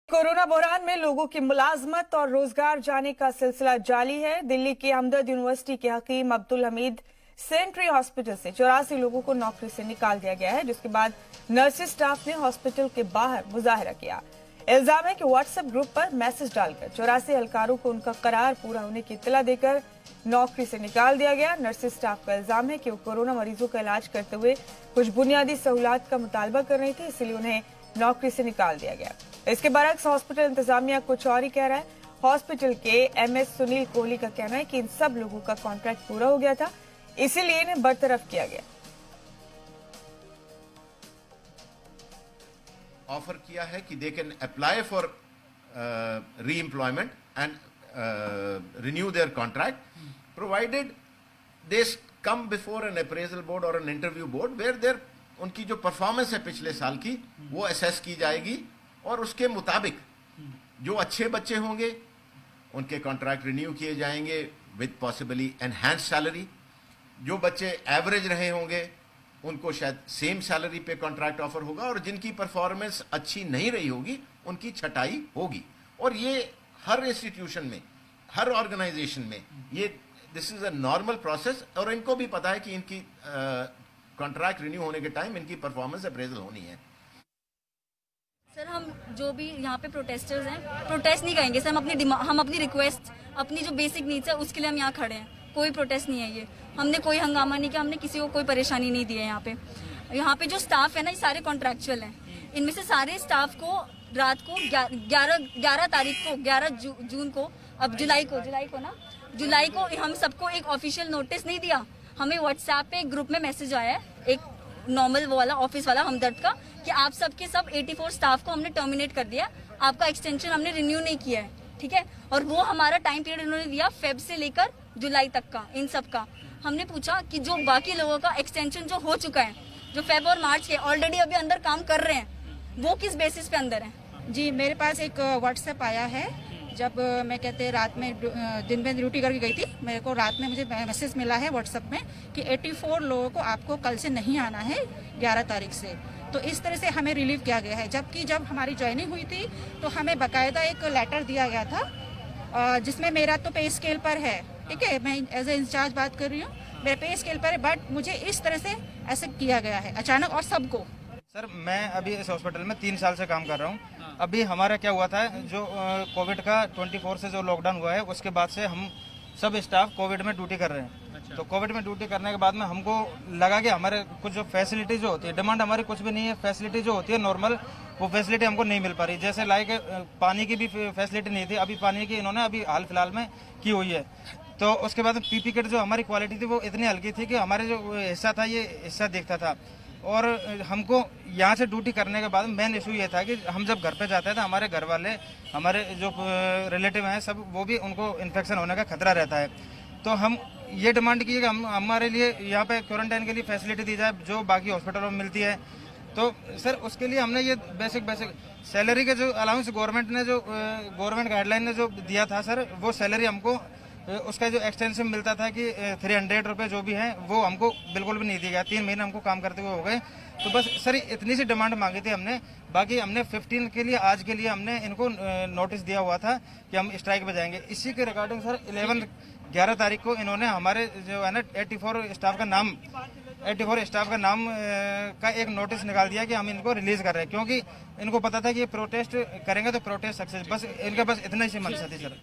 Corona बहरान में लोगों की मुलाजमत और रोजगार जाने का सिलसिला जारी है। दिल्ली की हमदर्द यूनिवर्सिटी के हकीम अब्दुल हमीद सेंट्री हॉस्पिटल से 84 लोगों को नौकरी से निकाल दिया गया है, जिसके बाद नर्सिंग स्टाफ ने हॉस्पिटल के बाहर मुजाहरा किया। इल्जाम है कि व्हाट्सएप ग्रुप पर मैसेज डालकर 84 एहलकारों को उनका करार पूरा होने की इत्तला देकर नौकरी से निकाल दिया गया। नर्सिंग स्टाफ का इल्जाम है कि वो कोरोना मरीजों का इलाज करते हुए कुछ बुनियादी सहूलियात का मुतालबा कर रही थी, इसलिए उन्हें नौकरी से निकाल दिया गया। इसके बरक्स हॉस्पिटल इंतजामिया कुछ और ही कह रहा है। हॉस्पिटल के एमएस सुनील कोहली का कहना है कि इन सब लोगों का कॉन्ट्रैक्ट पूरा हो गया था, इसीलिए इन्हें बरतरफ किया गया। ऑफर किया है कि they can apply for reemployment and renew their contract provided they come before an appraisal board और an interview board where there उनकी जो परफॉर्मेंस है पिछले साल की वो असेस की जाएगी और उसके मुताबिक जो अच्छे बच्चे होंगे उनके कॉन्ट्रैक्ट रिन्यू किए जाएंगे विद पॉसिबली एनहांस सैलरी। जो बच्चे एवरेज रहे होंगे उनको शायद सेम सैलरी पे कॉन्ट्रैक्ट ऑफर होगा और जिनकी परफॉर्मेंस अच्छी नहीं रही होगी उनकी छटाई होगी। और ये हर इंस्टीट्यूशन में, हर ऑर्गेनाइजेशन में ये this is a normal process और इनको भी पता है कि इनकी कॉन्ट्रैक्ट रिन्यू होने के टाइम इनकी परफॉर्मेंस अप्रेजल होनी है। सर, हम जो भी यहाँ पे प्रोटेस्टर्स हैं, प्रोटेस्ट नहीं करेंगे सर। हम अपनी रिक्वेस्ट, अपनी जो बेसिक नीड्स है उसके लिए हम यहाँ खड़े हैं। कोई प्रोटेस्ट नहीं है ये। हमने कोई हंगामा नहीं किया, हमने किसी को कोई परेशानी नहीं दी है। यहाँ पे जो स्टाफ है ना, ये सारे कॉन्ट्रैक्चुअल हैं। इनमें से सारे स्टाफ को रात को 11 तारीख को, 11 जून को, अब जुलाई को हम सबको एक ऑफिशियल नोटिस नहीं दिया। हमें व्हाट्सएप पे एक ग्रुप में मैसेज आया है, एक नॉर्मल वाला ऑफिस वाला हमदर्द का, कि आप सबके सब 84 स्टाफ को हमने टर्मिनेट कर दिया, आपका एक्सटेंशन हमने रिन्यू नहीं किया है, ठीक है। और वो हमारा टाइम पीरियड इन्होंने दिया फेब से लेकर जुलाई तक का। इन सब का हमने पूछा कि जो बाकी लोगों का एक्सटेंशन जो हो चुका है, जो फेब और मार्च के ऑलरेडी अभी अंदर काम कर रहे हैं, वो किस बेसिस पे अंदर है। जी, मेरे पास एक व्हाट्सएप आया है। जब मैं कहते रात में दिन में ड्यूटी करके गई थी, मेरे को रात में मुझे मैसेज मिला है व्हाट्सएप में कि 84 लोगों को आपको कल से नहीं आना है 11 तारीख से। तो इस तरह से हमें रिलीव किया गया है। जबकि जब हमारी ज्वाइनिंग हुई थी तो हमें बाकायदा एक लेटर दिया गया था जिसमें मेरा तो पे स्केल पर है, ठीक है, मैं एज ए इंचार्ज बात कर रही हूँ, मेरे पे स्केल पर है, बट मुझे इस तरह से ऐसे किया गया है अचानक और सबको। सर, मैं अभी इस हॉस्पिटल में 3 साल से काम कर रहा हूँ। अभी हमारा क्या हुआ था, जो कोविड का 24 से जो लॉकडाउन हुआ है उसके बाद से हम सब स्टाफ कोविड में ड्यूटी कर रहे हैं। तो कोविड में ड्यूटी करने के बाद में हमको लगा कि हमारे कुछ जो फैसिलिटी जो होती है, डिमांड हमारी कुछ भी नहीं है, फैसिलिटी जो होती है नॉर्मल, वो फैसिलिटी हमको नहीं मिल पा रही। जैसे लाइक पानी की भी फैसिलिटी नहीं थी, अभी पानी की इन्होंने अभी हाल फिलहाल में की हुई है। तो उसके बाद पीपी किट जो हमारी क्वालिटी थी वो इतनी हल्की थी कि हमारे जो हिस्सा था ये हिस्सा दिखता था। और हमको यहाँ से ड्यूटी करने के बाद मेन इशू ये था कि हम जब घर पे जाते थे, हमारे घर वाले, हमारे जो रिलेटिव हैं सब, वो भी उनको इन्फेक्शन होने का खतरा रहता है। तो हम ये डिमांड की कि हमारे लिए यहाँ पे क्वारंटाइन के लिए फैसिलिटी दी जाए जो बाकी हॉस्पिटलों में मिलती है। तो सर, उसके लिए हमने ये बेसिक सैलरी के जो अलाउंस गवर्नमेंट ने, जो गवर्नमेंट गाइडलाइन ने जो दिया था सर, वो सैलरी हमको, उसका जो एक्सटेंशन मिलता था कि 300 रुपये जो भी है, वो हमको बिल्कुल भी नहीं दिया गया। 3 महीने हमको काम करते हुए हो गए। तो बस सर इतनी सी डिमांड मांगी थी हमने। बाकी हमने 15 के लिए, आज के लिए हमने इनको नोटिस दिया हुआ था कि हम स्ट्राइक पे जाएंगे। इसी के रिगार्डिंग सर 11 तारीख को इन्होंने हमारे जो है ना 84 स्टाफ का नाम का एक नोटिस निकाल दिया कि हम इनको रिलीज कर रहे हैं, क्योंकि इनको पता था कि ये प्रोटेस्ट करेंगे तो प्रोटेस्ट सक्सेस, बस इनका बस इतना ही सी मंशा थी सर।